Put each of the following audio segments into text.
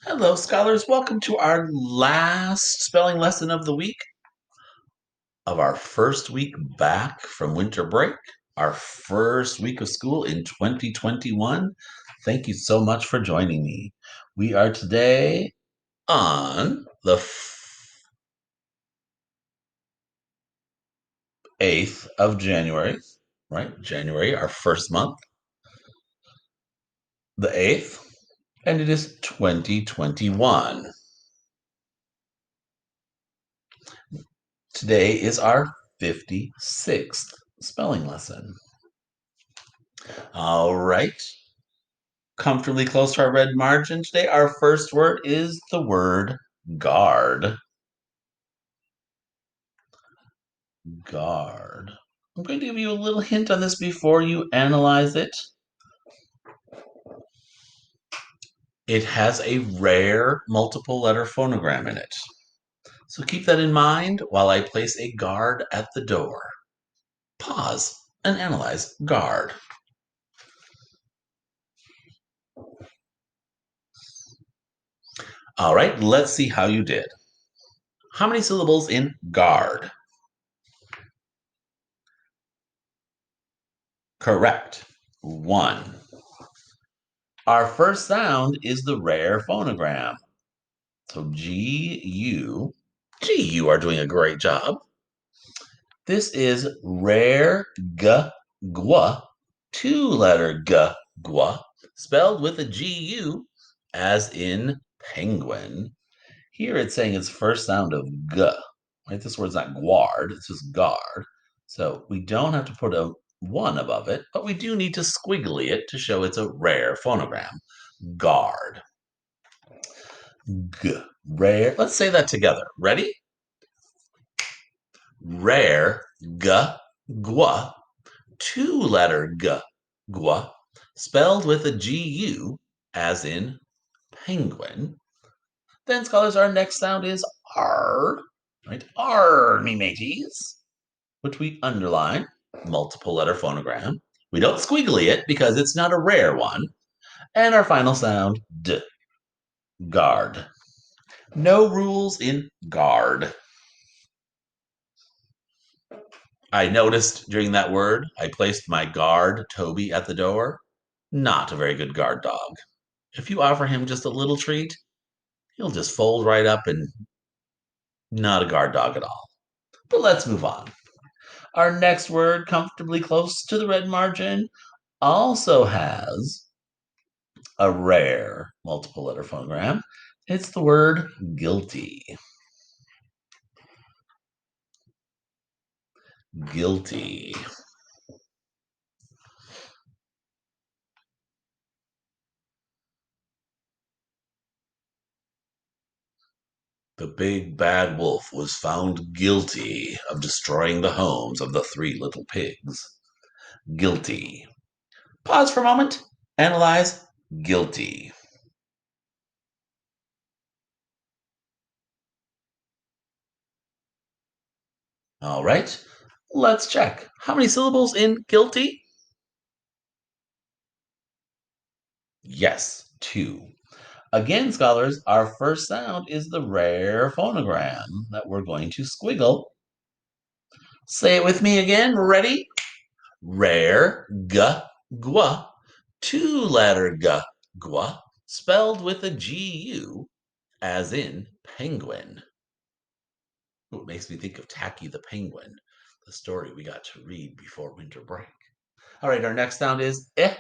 Hello, scholars. Welcome to our last spelling lesson of the week, of our first week back from winter break, our first week of school in 2021. Thank you so much for joining me. We are today on the 8th of January, right? January, our first month, the 8th, and it is 2021. Today is our 56th spelling lesson. All right. Comfortably close to our red margin today. Our first word is the word guard. Guard. I'm going to give you a little hint on this before you analyze it. It has a rare multiple letter phonogram in it. So keep that in mind while I place a guard at the door. Pause and analyze guard. All right, let's see how you did. How many syllables in guard? Correct. One. Our first sound is the rare phonogram. So G-U. G-U are doing a great job. This is rare g-gwa, two-letter g-gwa, spelled with a G-U, as in penguin. Here it's saying its first sound of g. Right? This word's not guard, it's just guard. So we don't have to put a 1 above it, but we do need to squiggly it to show it's a rare phonogram. Guard. G. Rare. Let's say that together. Ready? Rare. G. Gwa. Two-letter g. Gwa. Spelled with a G-U, as in penguin. Then, scholars, our next sound is R. Right? R, me mateys. Which we underline. Multiple letter phonogram. We don't squiggly it because it's not a rare one. And our final sound, D. Guard. No rules in guard. I noticed during that word, I placed my guard, Toby, at the door. Not a very good guard dog. If you offer him just a little treat, he'll just fold right up and not a guard dog at all. But let's move on. Our next word, comfortably close to the red margin, also has a rare multiple letter phonogram. It's the word guilty. Guilty. The big bad wolf was found guilty of destroying the homes of the three little pigs. Guilty. Pause for a moment. Analyze guilty. All right. Let's check. How many syllables in guilty? Yes, 2. Again, scholars, our first sound is the rare phonogram that we're going to squiggle. Say it with me again. Ready? Rare, gwa, two-letter gwa, spelled with a G-U, as in penguin. Ooh, it makes me think of Tacky the Penguin, the story we got to read before winter break. All right, our next sound is eh.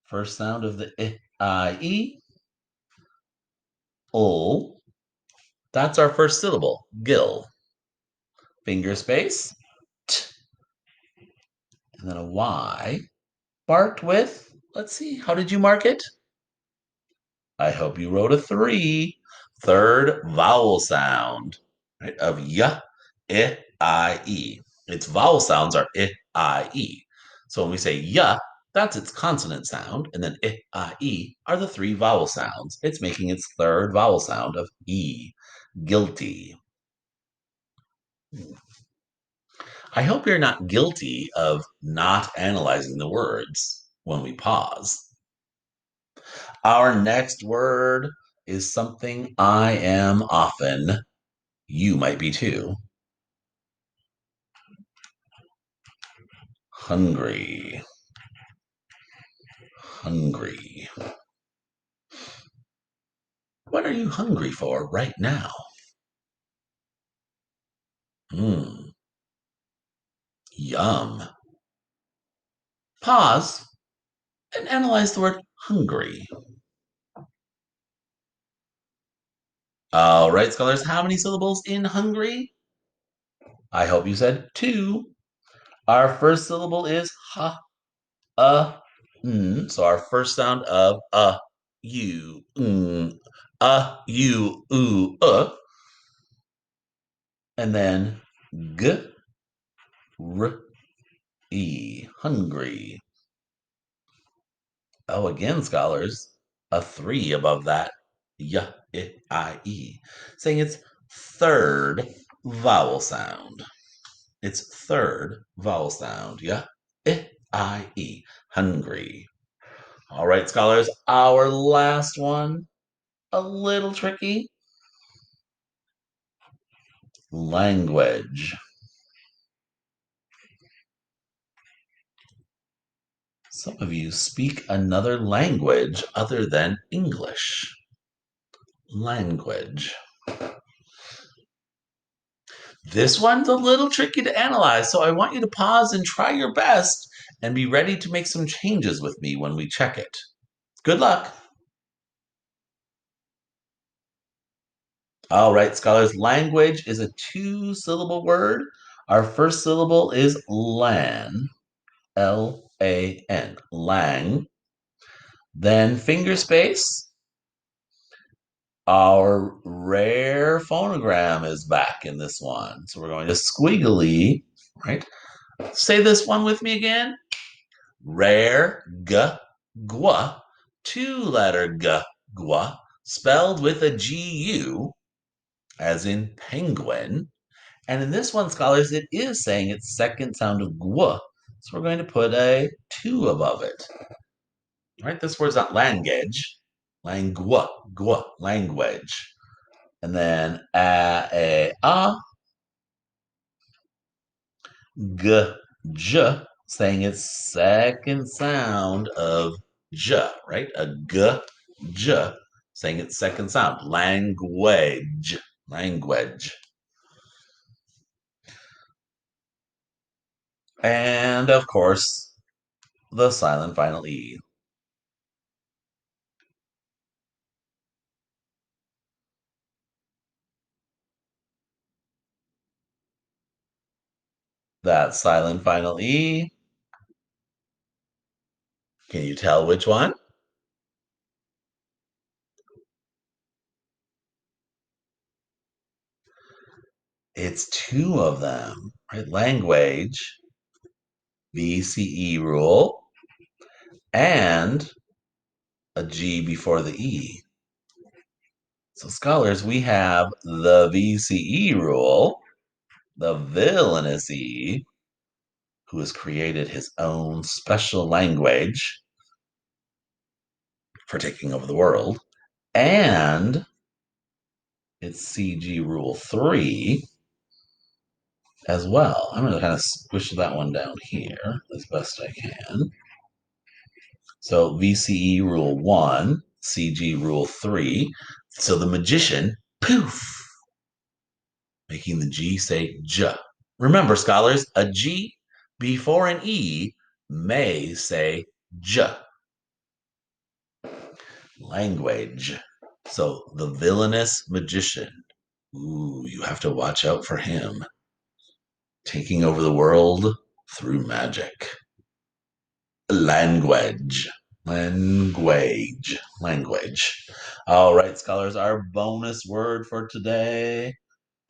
First sound of the I-E. Ul. That's our first syllable, gill. Finger space, t. And then a Y. Marked with, let's see, how did you mark it? I hope you wrote a 3. Third vowel sound, right, of y, I, E. Its vowel sounds are I, E. So when we say y, that's its consonant sound, and then I, E are the 3 vowel sounds. It's making its third vowel sound of E. Guilty. I hope you're not guilty of not analyzing the words when we pause. Our next word, is something I am often. You might be too. Hungry. Hungry. What are you hungry for right now? Mmm, yum. Pause and analyze the word hungry. All right, scholars, how many syllables in hungry? I hope you said two. Our first syllable is ha, So our first sound of you, you, and then g, r, e, hungry. Oh, again, scholars, a three above that, y, I, e, saying it's third vowel sound. It's third vowel sound, yeah, I, e, hungry. All right, scholars, our last one, a little tricky. Language. Some of you speak another language other than English. Language. This one's a little tricky to analyze, so I want you to pause and try your best and be ready to make some changes with me when we check it. Good luck. All right, scholars, language is a two-syllable word. Our first syllable is lan, L-A-N, lang. Then finger space. Our rare phonogram is back in this one. So we're going to squiggly, right? Say this one with me again. Rare, gua, two-letter gua, spelled with a G-U, as in penguin. And in this one, scholars, it is saying its second sound of gua. So we're going to put a two above it. Right? This word's not language. Gua, language. And then g, j, saying its second sound of j, right? A g, j, saying its second sound. Language, language. And of course, the silent final E. That silent final E. Can you tell which one? It's two of them, right? Language, VCE rule, and a G before the E. So, scholars, we have the VCE rule, the villainous E, who has created his own special language for taking over the world, and it's CG rule 3 as well. I'm going to kind of squish that one down here as best I can. So VCE rule 1, CG rule 3. So the magician, poof, making the G say J. Remember, scholars, a G before an E may say J. Language. So the villainous magician. Ooh, you have to watch out for him. Taking over the world through magic. Language. Language. All right, scholars, our bonus word for today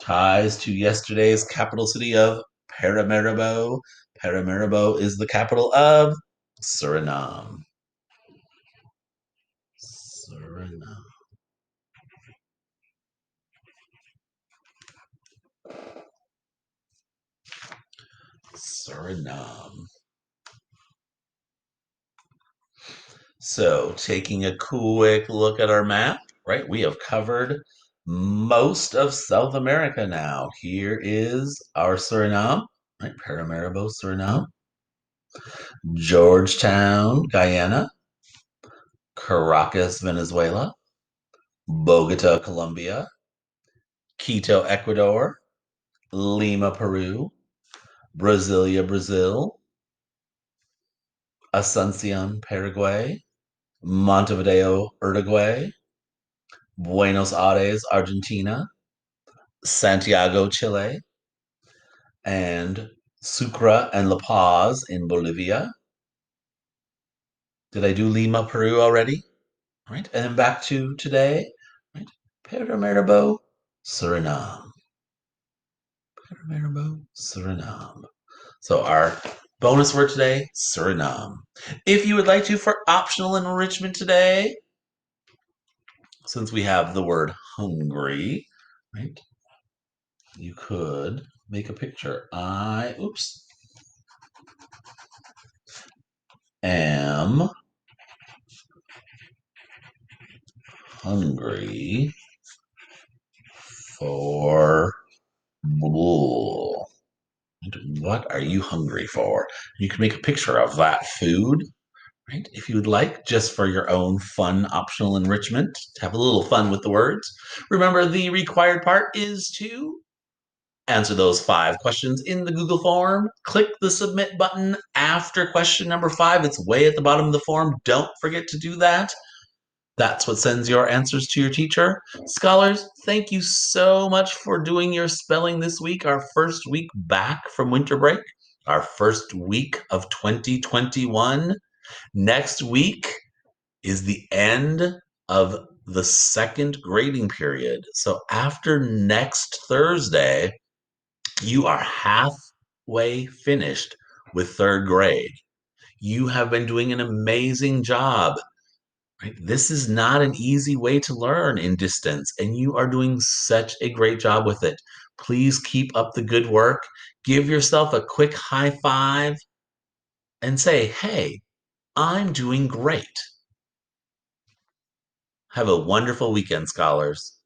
ties to yesterday's capital city of Paramaribo. Paramaribo is the capital of Suriname. Suriname. Suriname. So, taking a quick look at our map, right? We have covered most of South America now. Here is our Suriname, right? Paramaribo, Suriname. Georgetown, Guyana. Caracas, Venezuela. Bogota, Colombia. Quito, Ecuador. Lima, Peru. Brasilia, Brazil. Asuncion, Paraguay. Montevideo, Uruguay. Buenos Aires, Argentina. Santiago, Chile. And Sucre and La Paz in Bolivia. Did I do Lima, Peru already? Right. And then back to today. Right. Paramaribo, Suriname. Paramaribo, Suriname. So our bonus word today, Suriname. If you would like to, for optional enrichment today, since we have the word hungry, right? You could make a picture. Am hungry for bull. What are you hungry for? You can make a picture of that food, right? If you would like, just for your own fun optional enrichment, to have a little fun with the words. Remember, the required part is to answer those 5 questions in the Google form. Click the submit button after question number 5. It's way at the bottom of the form. Don't forget to do that. That's what sends your answers to your teacher. Scholars, thank you so much for doing your spelling this week, our first week back from winter break, our first week of 2021. Next week is the end of the second grading period. So after next Thursday, you are halfway finished with third grade. You have been doing an amazing job. Right? This is not an easy way to learn in distance, and you are doing such a great job with it. Please keep up the good work. Give yourself a quick high five and say, hey, I'm doing great. Have a wonderful weekend, scholars.